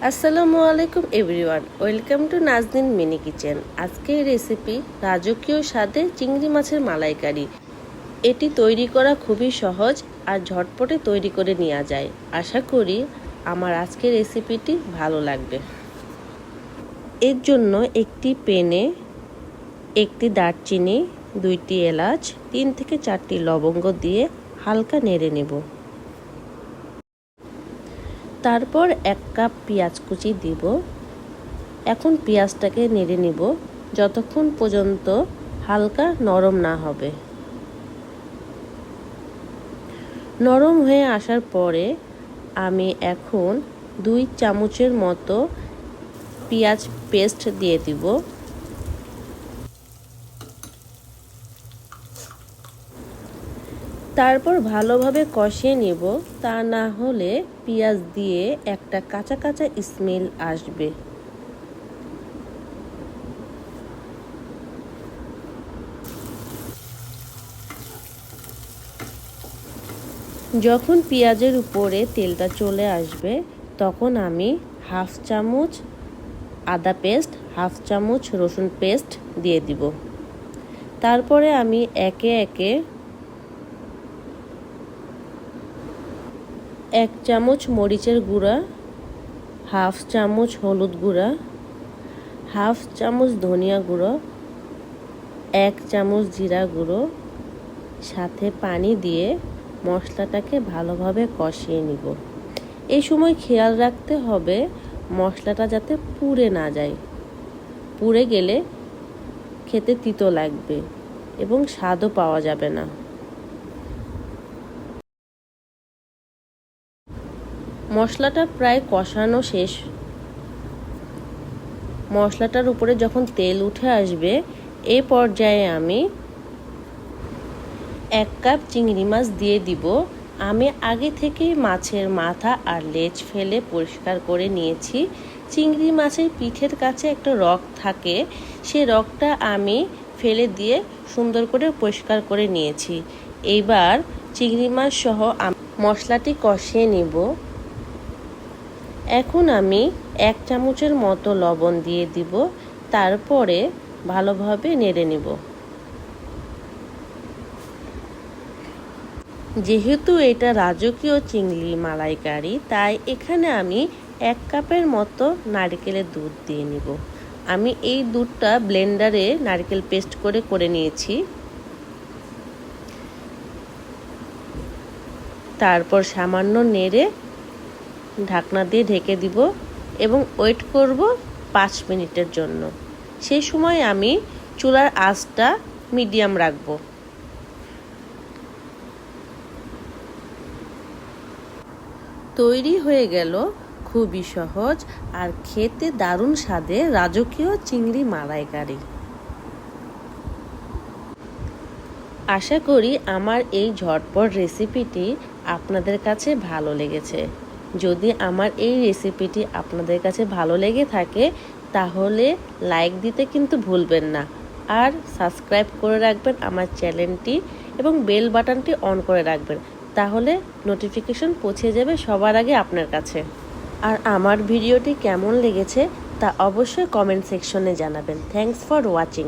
আসসালামু আলাইকুম everyone, welcome to Naznin mini kitchen. আজকের রেসিপি রাজকীয় স্বাদে চিংড়ি মাছের মালাইকারি। এটি তৈরি করা খুবই সহজ আর ঝটপটে তৈরি করে নেওয়া যায়। আশা করি আমার আজকের রেসিপিটি ভালো লাগবে। এর জন্য একটি প্যানে একটি দারচিনি, 2টি এলাচ, 3 থেকে 4টি লবঙ্গ দিয়ে হালকা নেড়ে নেব। তারপর 1 কাপ পেঁয়াজ কুচি দিব। এখন পেঁয়াজটাকে নেড়ে নিব যতক্ষণ পর্যন্ত হালকা নরম না হবে। নরম হয়ে আসার পরে আমি এখন 2 চামচের মতো পেঁয়াজ পেস্ট দিয়ে দিব। তারপর ভালোভাবে কষিয়ে নিব, তা না হলে পেঁয়াজ দিয়ে একটা কাঁচা কাঁচা স্মেল আসবে। যখন পেঁয়াজের উপরে তেলটা চলে আসবে তখন আমি 1/2 চামচ আদা পেস্ট, 1/2 চামচ রসুন পেস্ট দিয়ে দিব। তারপরে আমি একে একে 1 চামচ মরিচের গুঁড়া, 1/2 চামচ হলুদ গুঁড়া, 1/2 চামচ ধনিয়া গুঁড়ো, 1 চামচ জিরা গুঁড়ো, সাথে পানি দিয়ে মশলাটাকে ভালোভাবে কষিয়ে নিব। এই সময় খেয়াল রাখতে হবে মশলাটা যাতে পুড়ে না যায়। পুড়ে গেলে খেতে তিতো লাগবে এবং স্বাদও পাওয়া যাবে না। মশলাটা প্রায় কষানো শেষ। মশলাটার উপরে যখন তেল উঠে আসবে এই পর্যায়ে আমি 1 কাপ চিংড়ি মাছ দিয়ে দিব। আমি আগে থেকেই মাছের মাথা আর লেজ ফেলে পরিষ্কার করে নিয়েছি। চিংড়ি মাছের পিঠের কাছে একটা রগ থাকে, সেই রগটা আমি ফেলে দিয়ে সুন্দর করে পরিষ্কার করে নিয়েছি। এইবার চিংড়ি মাছ সহ মশলাটি কষিয়ে নিব। এখন আমি 1 চামচের মতো লবণ দিয়ে দিব। তারপরে ভালোভাবে নেড়ে নিব। যেহেতু এটা রাজকীয় চিংড়ি মালাইকারি, তাই এখানে আমি 1 কাপের মতো নারকেলের দুধ দিয়ে নিব। আমি এই দুধটা ব্লেন্ডারে নারকেল পেস্ট করে নিয়েছি। তারপর সামান্য নেড়ে ঢাকনা দিয়ে ঢেকে দিব এবং ওয়েট করব 5 মিনিটের জন্য। সেই সময় আমি চুলার আঁচটা মিডিয়াম রাখব। তৈরি হয়ে গেল খুবই সহজ আর খেতে দারুণ স্বাদের রাজকীয় চিংড়ি মালাইকারি। আশা করি আমার এই ঝটপট রেসিপিটি আপনাদের কাছে ভালো লেগেছে। যদি আমার এই রেসিপিটি আপনাদের কাছে ভালো লেগে থাকে তাহলে লাইক দিতে কিন্তু ভুলবেন না, আর সাবস্ক্রাইব করে রাখবেন আমার চ্যানেলটি এবং বেল বাটনটি অন করে রাখবেন, তাহলে নোটিফিকেশন পৌঁছে যাবে সবার আগে আপনার কাছে। আর আমার ভিডিওটি কেমন লেগেছে তা অবশ্যই কমেন্ট সেকশনে জানাবেন। Thanks for watching.